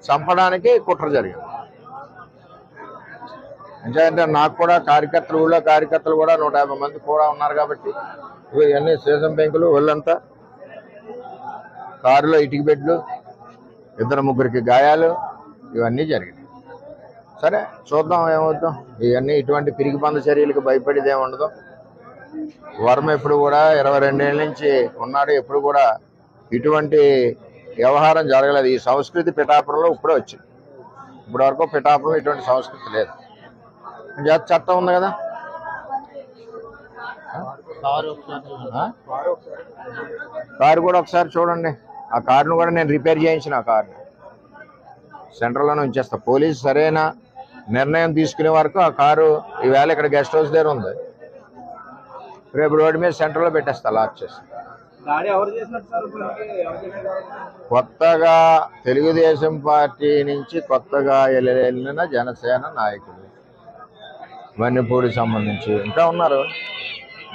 చంపడానికి కుట్ర జరిగింది. అంటే నాకు కూడా ఊళ్ళో కార్యకర్తలు కూడా 150 మంది కూడా ఉన్నారు కాబట్టి ఇవన్నీ సీసం పెంకులు, ఒళ్ళంతా కారులో ఇటుక బెడ్లు, 2-3 గాయాలు, ఇవన్నీ జరిగినాయి. సరే చూద్దాం ఏమవుతాం. ఇవన్నీ ఇటువంటి పిరికి పంద చర్యలకు భయపడేది ఏమి ఉండదు. వర్మ ఎప్పుడు కూడా 22 ఏళ్ళ నుంచి ఉన్నాడు. ఎప్పుడు కూడా ఇటువంటి వ్యవహారం జరగలేదు. ఈ సంస్కృతి పిఠాపురంలో ఇప్పుడే వచ్చింది. ఇప్పటి వరకు పిఠాపురంలో ఇటువంటి సంస్కృతి లేదు. చట్టం ఉంది కదా. కారు కూడా ఒకసారి చూడండి. ఆ కారును కూడా నేను రిపేర్ చేయించిన. ఆ కారుని సెంటర్లోనే ఉంచేస్తా. పోలీసు సరైన నిర్ణయం తీసుకునే వరకు ఆ కారు ఈవేళ ఇక్కడ గెస్ట్ హౌస్ దగ్గర ఉంది. రేపు రోడ్డు మీద సెంటర్లో పెట్టేస్తా లాక్ చేసి. కొత్తగా తెలుగుదేశం పార్టీ నుంచి కొత్తగా వెళ్ళిన జనసేన నాయకులు వన్నెపూడికి సంబంధించి ఇంకా ఉన్నారు.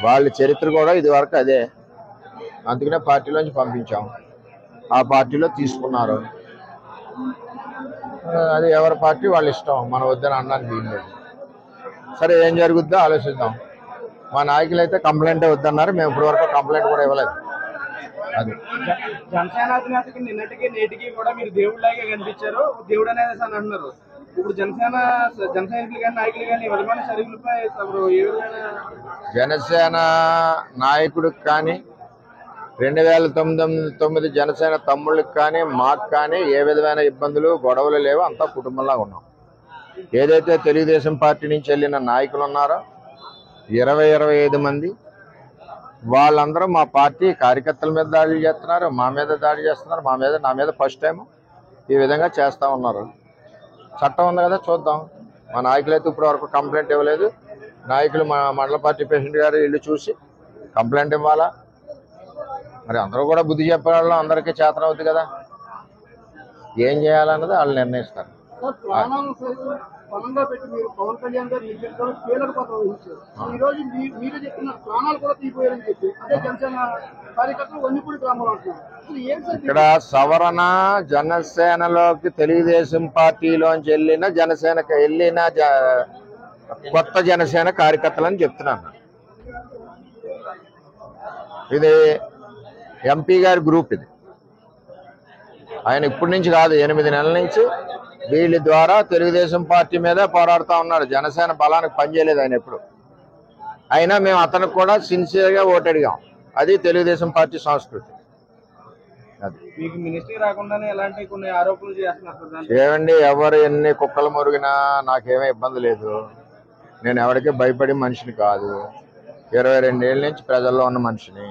వాళ్ళ చరిత్ర కూడా ఇది వరకు అదే. అందుకనే పార్టీలోంచి పంపించాం. ఆ పార్టీలో తీసుకున్నారు. అది ఎవరి పార్టీ వాళ్ళ ఇష్టం. మనం వద్దని అనడానికి వీల్లేదు. సరే ఏం జరుగుద్దో ఆలోచిద్దాం. మా నాయకులు అయితే కంప్లైంట్ వద్దన్నారు. మేము ఇప్పటి వరకు కంప్లైంట్ కూడా ఇవ్వలేదు. అది జనసేన అధినేతకి నిన్నటికి నేటికి కూడా మీరు దేవుడిలాగే కనిపించారు. దేవుడు అనేది అని అంటున్నారు. ఇప్పుడు జనసేన సైనికులు కానీ నాయకులు కానీ వర్గమైన సరిహులపై జనసేన నాయకుడికి కానీ 2009 జనసేన తమ్ముళ్ళకి కానీ మాకు కానీ ఏ విధమైన ఇబ్బందులు గొడవలు లేవు. అంతా కుటుంబంలాగా ఉన్నాం. ఏదైతే తెలుగుదేశం పార్టీ నుంచి వెళ్ళిన నాయకులు ఉన్నారో 20-25 మంది, వాళ్ళందరూ మా పార్టీ కార్యకర్తల మీద దాడులు చేస్తున్నారు. మా మీద దాడి చేస్తున్నారు. నా మీద ఫస్ట్ టైం ఈ విధంగా చేస్తూ ఉన్నారు. చట్టం ఉంది కదా, చూద్దాం. మా నాయకులు అయితే ఇప్పటి వరకు కంప్లైంట్ ఇవ్వలేదు. నాయకులు మా మండల పార్టీ ప్రెసిడెంట్ గారు ఇల్లు చూసి కంప్లైంట్ ఇవ్వాలా. మరి అందరూ కూడా బుద్ధి చెప్పేవాళ్ళం. అందరికీ చేతన అవుతుంది కదా. ఏం చేయాలన్నది వాళ్ళు నిర్ణయిస్తారు. బలంగా పెట్టి మీరు పవన్ కళ్యాణ్ గారు నిజంగా కీలక పాత్ర వహించారు. ఈ రోజు మీరు చెప్పిన ప్రాణాలు కూడా తీపోయారని చెప్పి అదే జనసేన కార్యకర్తలు వన్నిపూడి గ్రామంలో అంటున్నారు. ఇక్కడ సవరణ జనసేనలోకి తెలుగుదేశం పార్టీలోంచి వెళ్ళిన కొత్త జనసేన కార్యకర్తలని చెప్తున్నాను. ఇది ఎంపీ గారి గ్రూప్. ఇది ఆయన ఇప్పటి నుంచి కాదు, 8 నెలల నుంచి వీళ్ళ ద్వారా తెలుగుదేశం పార్టీ మీద పోరాడుతూ ఉన్నాడు. జనసేన బలానికి పనిచేయలేదు ఆయన ఎప్పుడు. అయినా మేము అతనికి కూడా సిన్సియర్గా ఓటు అడిగాం. అది తెలుగుదేశం పార్టీ సంస్కృతి. అది మీకు మినిస్ట్రీ రాకుండానే ఎలాంటి కొన్ని ఆరోపణలు చేస్తున్నారు. ఏమండి, ఎవరు ఎన్ని కుక్కలు మురిగినా నాకేమీ ఇబ్బంది లేదు. నేను ఎవరికి భయపడే మనిషిని కాదు. 22 ఏళ్ళ నుంచి ప్రజల్లో ఉన్న మనిషిని.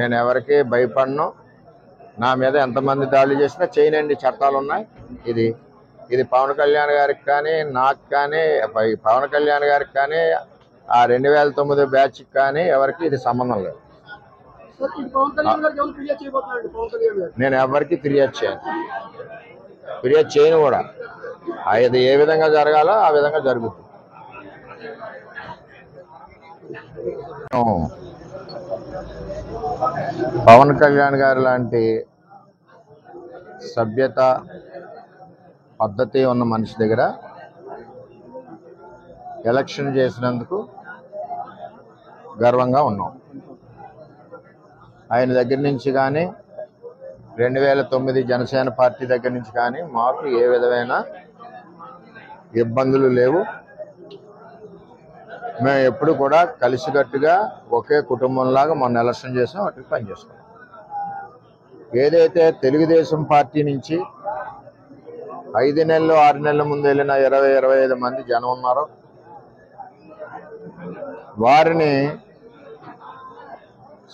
నేను ఎవరికి భయపడను. నా మీద ఎంతమంది దాడులు చేసినా చేయనండి. చట్టాలు ఉన్నాయి. ఇది పవన్ కళ్యాణ్ గారికి కానీ నాకు కానీ పవన్ కళ్యాణ్ గారికి కానీ ఆ 2009 బ్యాచ్కి కానీ ఎవరికి ఇది సంబంధం లేదు. నేను ఎవరికి ఫిర్యాదు చేయను కూడా. అది ఏ విధంగా జరగాలో ఆ విధంగా జరుగుతుంది. పవన్ కళ్యాణ్ గారు లాంటి సభ్యత పద్ధతి ఉన్న మనిషి దగ్గర ఎలక్షన్ చేసినందుకు గర్వంగా ఉన్నాం. ఆయన దగ్గర నుంచి కానీ 2009 జనసేన పార్టీ దగ్గర నుంచి కానీ మాకు ఏ విధమైన ఇబ్బందులు లేవు. మేము ఎప్పుడు కూడా కలిసికట్టుగా ఒకే కుటుంబంలాగా మొన్న ఎలక్షన్ చేసాం, వాటికి పనిచేస్తాం. ఏదైతే తెలుగుదేశం పార్టీ నుంచి 5 నెలలు 6 నెలల ముందు వెళ్ళిన 20-25 మంది జనం ఉన్నారో వారిని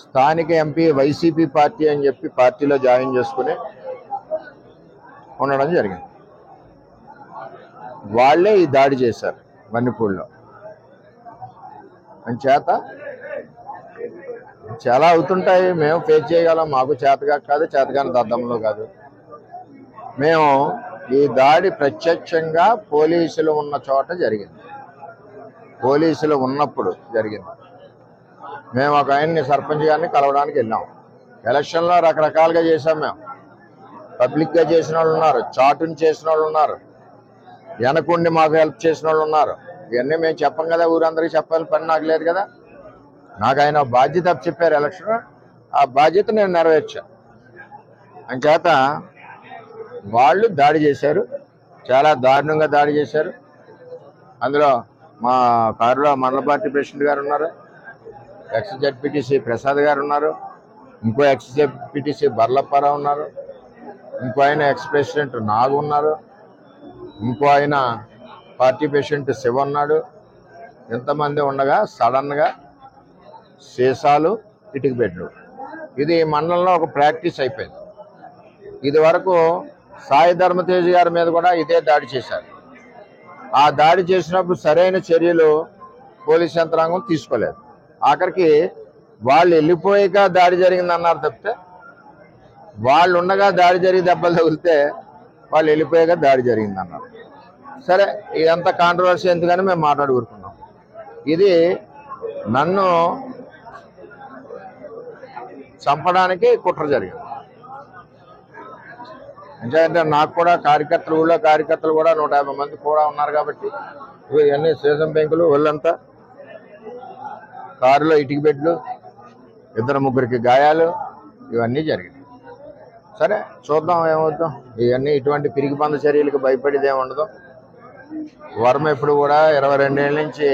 స్థానిక ఎంపీ వైసీపీ పార్టీ అని చెప్పి పార్టీలో జాయిన్ చేసుకుని ఉండడం జరిగింది. వాళ్ళే ఈ దాడి చేశారు వన్నిపూడిలో. అంచేత చాలా అవుతుంటాయి, మేము ఫేస్ చేయగలం. మాకు చేతగా కాదు, చేతగాని దద్దంలో కాదు. మేము ఈ దాడి ప్రత్యక్షంగా పోలీసులు ఉన్న చోట జరిగింది, పోలీసులు ఉన్నప్పుడు జరిగింది. మేము ఒక ఆయన్ని సర్పంచ్ గారిని కలవడానికి వెళ్ళాం. ఎలక్షన్లో రకరకాలుగా చేసాం. మేము పబ్లిక్గా చేసిన వాళ్ళు ఉన్నారు, చాటుని చేసిన వాళ్ళు ఉన్నారు, వెనకుండి మాకు హెల్ప్ చేసిన వాళ్ళు ఉన్నారు. ఇవన్నీ మేము చెప్పం కదా, ఊరందరికీ చెప్పాలి పని నాకు లేదు కదా. నాకు ఆయన బాధ్యత చెప్పారు ఎలక్షన్, ఆ బాధ్యత నేను నెరవేర్చా. అంచేత వాళ్ళు దాడి చేశారు, చాలా దారుణంగా దాడి చేశారు. అందులో మా కారులో మండల పార్టీ ప్రెసిడెంట్ గారు ఉన్నారు, ఎక్స్ జెడ్పీటీసీ ప్రసాద్ గారు ఉన్నారు, ఇంకో ఎక్స్ జెడ్పీటీసీ బర్లప్పారావు ఉన్నారు, ఇంకో ఆయన ఎక్స్ ప్రెసిడెంట్ నాగు ఉన్నారు, ఇంకో ఆయన పార్టీ ప్రెసిడెంట్ శివ ఉన్నాడు. ఎంతమంది ఉండగా సడన్గా సీసాలు, ఇటుక బెడ్లు, ఇది మండలంలో ఒక ప్రాక్టీస్ అయిపోయింది. ఇది వరకు సాయి ధర్మతేజ్ గారి మీద కూడా ఇదే దాడి చేశారు. ఆ దాడి చేసినప్పుడు సరైన చర్యలు పోలీస్ యంత్రాంగం తీసుకోలేదు. ఆఖరికి వాళ్ళు వెళ్ళిపోయాక దాడి జరిగింది అన్నారు తప్పితే, వాళ్ళు ఉండగా దాడి జరిగి దెబ్బలు తగిలితే వాళ్ళు వెళ్ళిపోయాక దాడి జరిగింది అన్నారు. సరే, ఇదంతా కాంట్రవర్సీ ఎందుకని మేము మాట్లాడుకుంటున్నాం. ఇది నన్ను చంపడానికి కుట్ర జరిగింది. ఎందుకంటే నాకు కూడా కార్యకర్తలు, ఊళ్ళో కార్యకర్తలు కూడా 150 మంది కూడా ఉన్నారు కాబట్టి ఇవన్నీ సీసం పెంకులు, ఒళ్ళంతా కారులో ఇటుక బెడ్లు, 2-3 గాయాలు, ఇవన్నీ జరిగింది. సరే చూద్దాం ఏమవుతాం. ఇవన్నీ ఇటువంటి పిరికి పంద చర్యలకు భయపడేది ఏమి ఉండదు. వర్మ ఎప్పుడు కూడా 22 ఏళ్ళ నుంచి